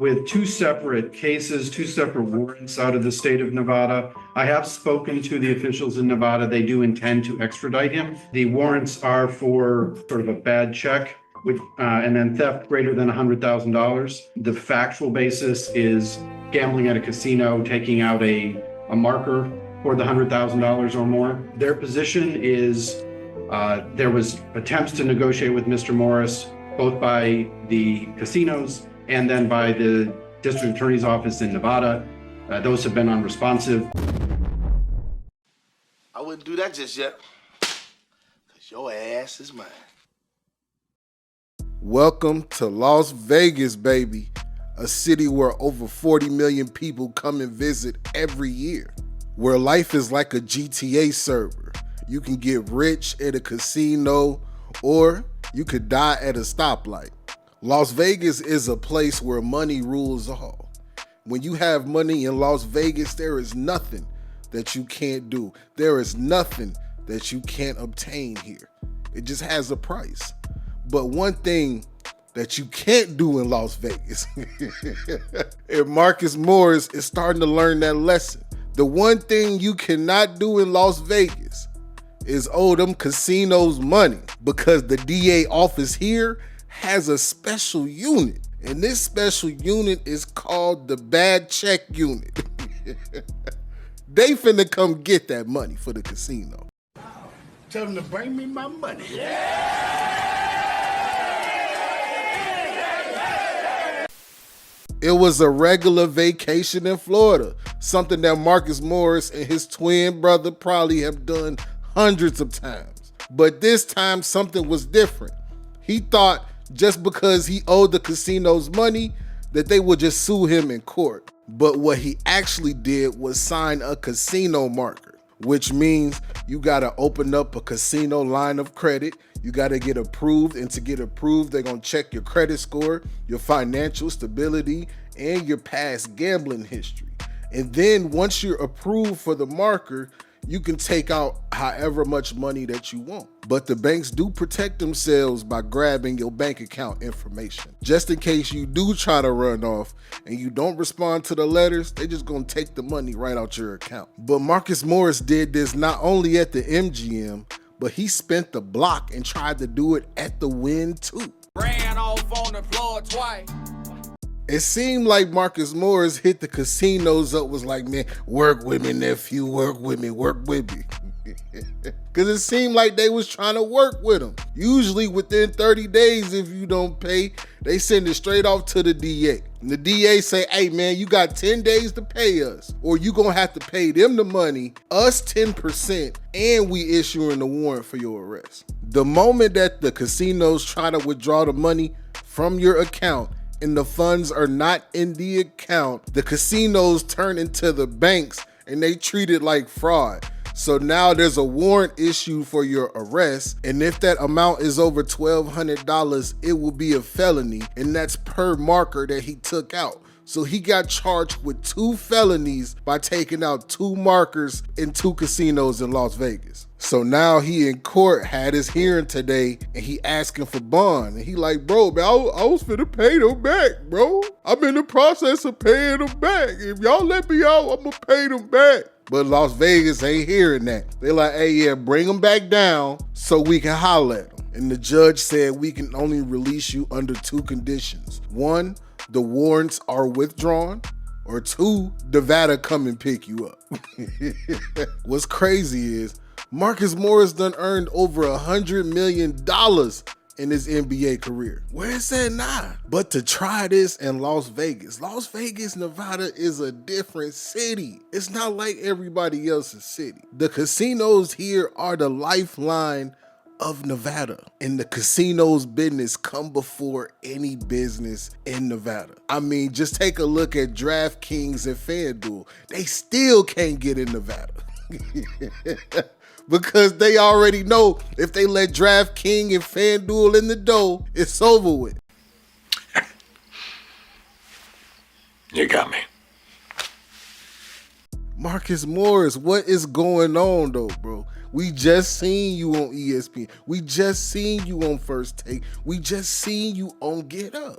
with two separate cases, two separate warrants out of the state of Nevada. I have spoken to the officials in Nevada. They do intend to extradite him. The warrants are for sort of a bad check, and then theft greater than $100,000. The factual basis is gambling at a casino, taking out a marker for the $100,000 or more. Their position is there was attempts to negotiate with Mr. Morris, both by the casinos and then by the district attorney's office in Nevada. Those have been unresponsive. I wouldn't do that just yet, because your ass is mine. Welcome to Las Vegas, baby, a city where over 40 million people come and visit every year, where life is like a GTA server. You can get rich at a casino, or you could die at a stoplight. Las Vegas is a place where money rules all. When you have money in Las Vegas, there is nothing that you can't do. There is nothing that you can't obtain here. It just has a price. But one thing that you can't do in Las Vegas, and Marcus Morris is starting to learn that lesson. The one thing you cannot do in Las Vegas is owe them casinos money, because the DA office here has a special unit, and this special unit is called the bad check unit. They finna come get that money for the casino. Tell them to bring me my money. It was a regular vacation in Florida, something that Marcus Morris and his twin brother probably have done hundreds of times. But this time something was different. He thought just because he owed the casinos money that they would just sue him in court. But what he actually did was sign a casino marker, which means you gotta open up a casino line of credit. You gotta get approved, and to get approved, they're gonna check your credit score, your financial stability, and your past gambling history. And then once you're approved for the marker, you can take out however much money that you want. But the banks do protect themselves by grabbing your bank account information. Just in case you do try to run off and you don't respond to the letters, they just gonna take the money right out your account. But Marcus Morris did this not only at the MGM, but he spent the block and tried to do it at the Wynn too. Ran off on the floor twice. It seemed like Marcus Morris hit the casinos up, was like, man, work with me, nephew, work with me, work with me. Because it seemed like they was trying to work with him. Usually within 30 days, if you don't pay, they send it straight off to the DA. And the DA say, hey man, you got 10 days to pay us, or you gonna have to pay them the money, us 10%, and we issuing the warrant for your arrest. The moment that the casinos try to withdraw the money from your account, and the funds are not in the account, the casinos turn into the banks and they treat it like fraud. So now there's a warrant issued for your arrest, and if that amount is over $1,200, it will be a felony, and that's per marker that he took out. So he got charged with 2 felonies by taking out 2 markers in 2 casinos in Las Vegas. So now he in court, had his hearing today, and he asking for bond. And he like, bro, man, I was finna pay them back, bro. I'm in the process of paying them back. If y'all let me out, I'm gonna pay them back. But Las Vegas ain't hearing that. They like, hey, yeah, bring them back down so we can holler at them. And the judge said we can only release you under 2 conditions. 1, the warrants are withdrawn, or 2, Nevada come and pick you up. What's crazy is Marcus Morris done earned over $100 million in his NBA career. Where is that now? But to try this in Las Vegas, Nevada is a different city. It's not like everybody else's city. The casinos here are the lifeline of Nevada, and the casinos business come before any business in Nevada. I mean, just take a look at DraftKings and FanDuel. They still can't get in Nevada. Because they already know if they let DraftKings and FanDuel in the door, it's over with. You got me. Marcus Morris, what is going on though, bro? We just seen you on ESPN. We just seen you on First Take. We just seen you on Get Up.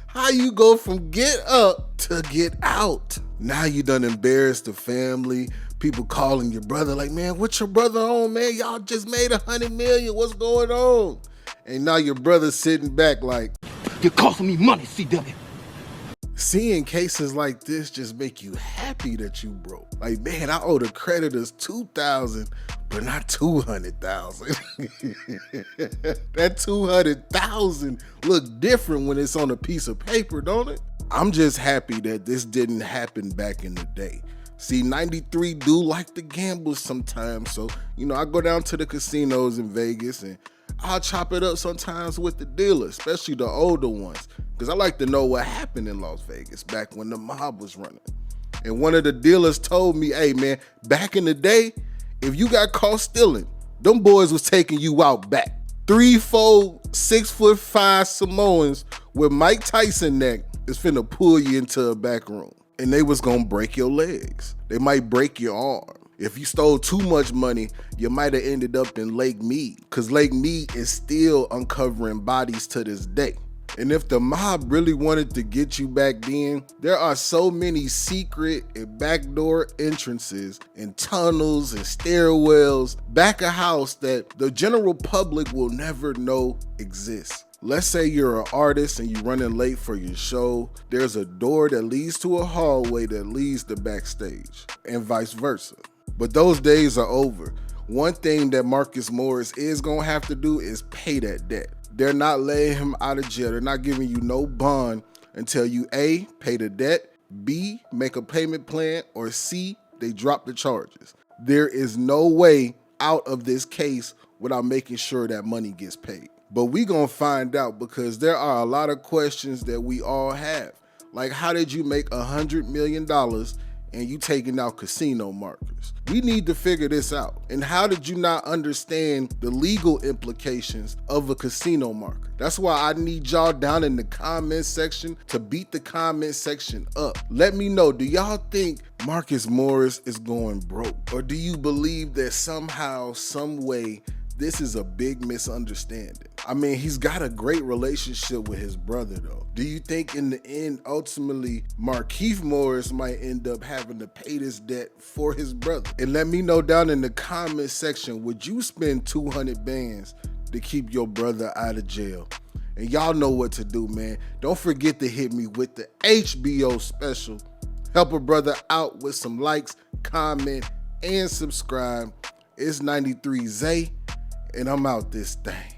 How you go from get up to get out? Now you done embarrassed the family. People calling your brother like, man, what's your brother on, man? Y'all just made 100 million. What's going on? And now your brother's sitting back like, you're costing me money, CW. seeing cases like this just make you happy that you broke. Like, man, I owe the creditors $2,000, but not $200,000. That $200,000 look different when it's on a piece of paper, don't it? I'm just happy that this didn't happen back in the day. See, 93 do like to gamble sometimes, so, I go down to the casinos in Vegas and I'll chop it up sometimes with the dealers, especially the older ones, because I like to know what happened in Las Vegas back when the mob was running. And one of the dealers told me, hey man, back in the day, if you got caught stealing, them boys was taking you out back. 3, 4, 6'5" Samoans with Mike Tyson neck is finna pull you into a back room. And they was gonna break your legs. They might break your arm. If you stole too much money, you might have ended up in Lake Mead, because Lake Mead is still uncovering bodies to this day. And if the mob really wanted to get you back then, there are so many secret and backdoor entrances and tunnels and stairwells back a house that the general public will never know exists. Let's say you're an artist and you're running late for your show. There's a door that leads to a hallway that leads to backstage, and vice versa. But those days are over. One thing that Marcus Morris is gonna have to do is pay that debt. They're not letting him out of jail. They're not giving you no bond until you A, pay the debt, B, make a payment plan, or C, they drop the charges. There is no way out of this case without making sure that money gets paid. But we gonna find out, because there are a lot of questions that we all have. Like, how did you make $100 million and you taking out casino markers? We need to figure this out. And how did you not understand the legal implications of a casino marker? That's why I need y'all down in the comment section to beat the comment section up. Let me know, do y'all think Marcus Morris is going broke? Or do you believe that somehow, some way, this is a big misunderstanding? I mean, he's got a great relationship with his brother though. Do you think in the end, ultimately, Markeith Morris might end up having to pay this debt for his brother? And let me know down in the comment section, would you spend 200 bands to keep your brother out of jail? And y'all know what to do, man. Don't forget to hit me with the HBO special. Help a brother out with some likes, comment, and subscribe. It's 93 Zay, and I'm out this thing.